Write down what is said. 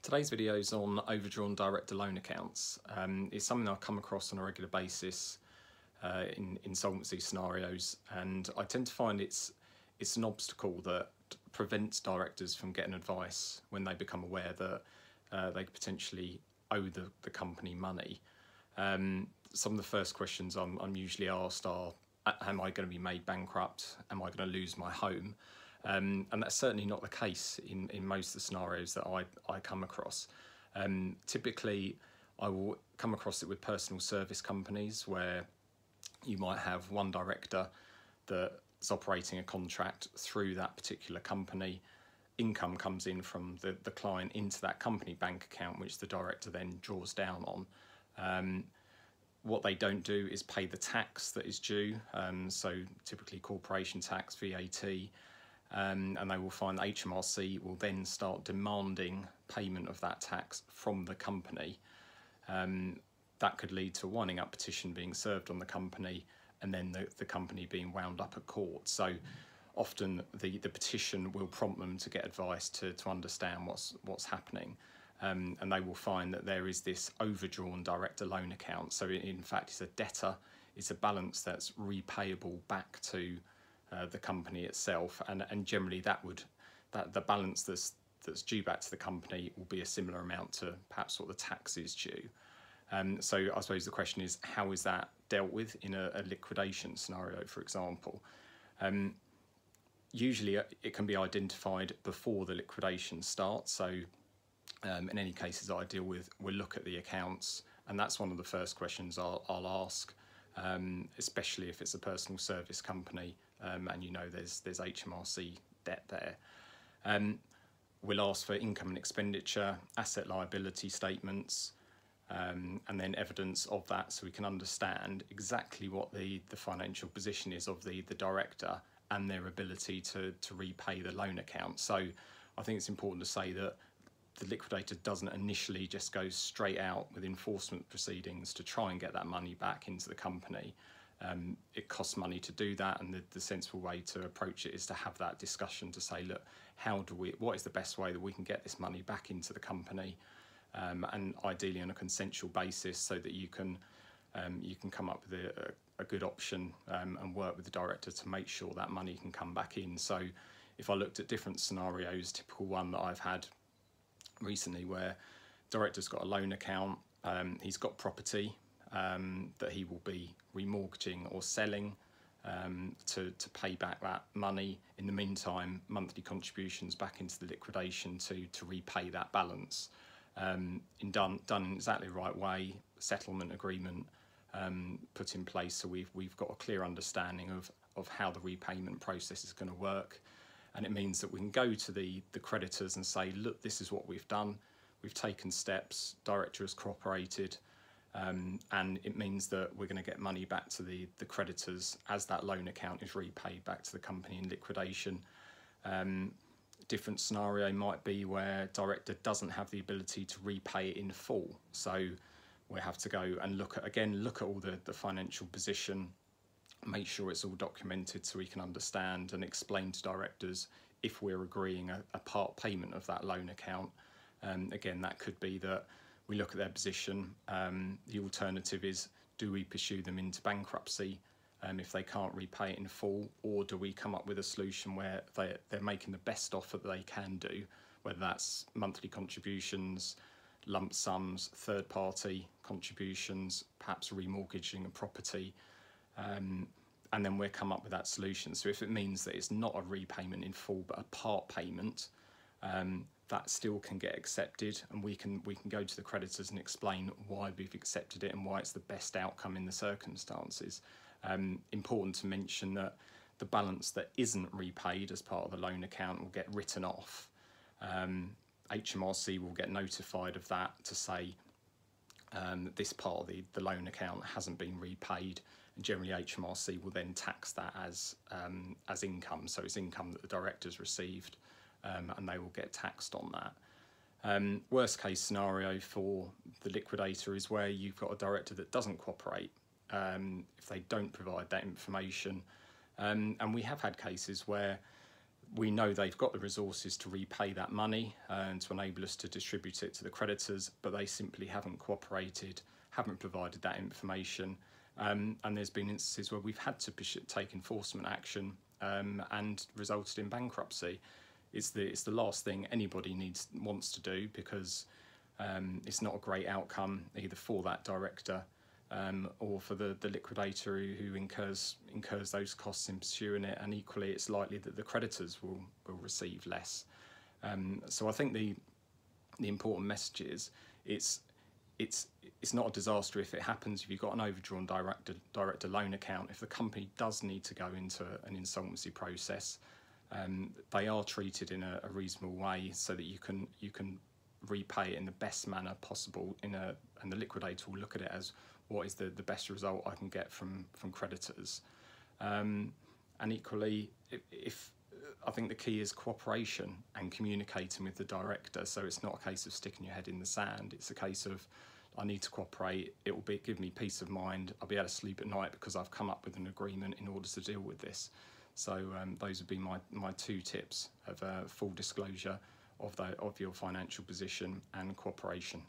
Today's video is on overdrawn director loan accounts. It's something I come across on a regular basis in insolvency scenarios, and I tend to find it's an obstacle that prevents directors from getting advice when they become aware that they potentially owe the company money. Some of the first questions I'm usually asked are, am I going to be made bankrupt? Am I going to lose my home? And that's certainly not the case in most of the scenarios that I come across. Typically, I will come across it with personal service companies where you might have one director that's operating a contract through that particular company. Income comes in from the client into that company bank account, which the director then draws down on. What they don't do is pay the tax that is due, so typically corporation tax, VAT, and they will find HMRC will then start demanding payment of that tax from the company. That could lead to a winding up petition being served on the company, and then the company being wound up at court. So often the petition will prompt them to get advice to understand what's happening. And they will find that there is this overdrawn director loan account. So in fact, it's a debtor, it's a balance that's repayable back to the company itself, and generally that the balance that's due back to the company will be a similar amount to perhaps what the tax is due. So I suppose the question is, how is that dealt with in a liquidation scenario, for example? Usually it can be identified before the liquidation starts. So in any cases I deal with, we'll look at the accounts, and that's one of the first questions I'll ask, especially if it's a personal service company and you know there's HMRC debt there. We'll ask for income and expenditure, asset liability statements, and then evidence of that, so we can understand exactly what the financial position is of the director and their ability to repay the loan account. So I think it's important to say that the liquidator doesn't initially just go straight out with enforcement proceedings to try and get that money back into the company. It costs money to do that, and the sensible way to approach it is to have that discussion to say, look, what is the best way that we can get this money back into the company, and ideally on a consensual basis, so that you can come up with a good option and work with the director to make sure that money can come back in. So if I looked at different scenarios, typical one that I've had recently where director's got a loan account, he's got property that he will be remortgaging or selling to pay back that money. In the meantime, monthly contributions back into the liquidation to repay that balance. Done in exactly the right way, settlement agreement put in place, so we've got a clear understanding of how the repayment process is going to work. And it means that we can go to the creditors and say, look, this is what we've done. We've taken steps, director has cooperated, and it means that we're going to get money back to the creditors as that loan account is repaid back to the company in liquidation. Different scenario might be where director doesn't have the ability to repay it in full. So we have to go and look at all the financial position, make sure it's all documented so we can understand and explain to directors if we're agreeing a part payment of that loan account. Again, that could be that we look at their position. The alternative is, do we pursue them into bankruptcy if they can't repay it in full, or do we come up with a solution where they're making the best offer that they can do, whether that's monthly contributions, lump sums, third-party contributions, perhaps remortgaging a property, and then we'll come up with that solution. So if it means that it's not a repayment in full but a part payment, that still can get accepted, and we can go to the creditors and explain why we've accepted it and why it's the best outcome in the circumstances. Important to mention that the balance that isn't repaid as part of the loan account will get written off. HMRC will get notified of that to say that this part of the loan account hasn't been repaid, and generally HMRC will then tax that as income, so it's income that the director's received, and they will get taxed on that. Worst case scenario for the liquidator is where you've got a director that doesn't cooperate, if they don't provide that information, and we have had cases where we know they've got the resources to repay that money and to enable us to distribute it to the creditors, but they simply haven't cooperated, haven't provided that information. And there's been instances where we've had to take enforcement action and resulted in bankruptcy. It's the last thing anybody wants to do, because it's not a great outcome either for that director or for the liquidator who incurs those costs in pursuing it, and equally it's likely that the creditors will receive less. So I think the important message is it's not a disaster if it happens. If you've got an overdrawn director loan account, if the company does need to go into an insolvency process, they are treated in a reasonable way so that you can repay it in the best manner possible. And the liquidator will look at it as, what is the best result I can get from creditors. And equally, if I think the key is cooperation and communicating with the director. So it's not a case of sticking your head in the sand. It's a case of, I need to cooperate. It will give me peace of mind. I'll be able to sleep at night because I've come up with an agreement in order to deal with this. So those would be my two tips of full disclosure of your financial position and cooperation.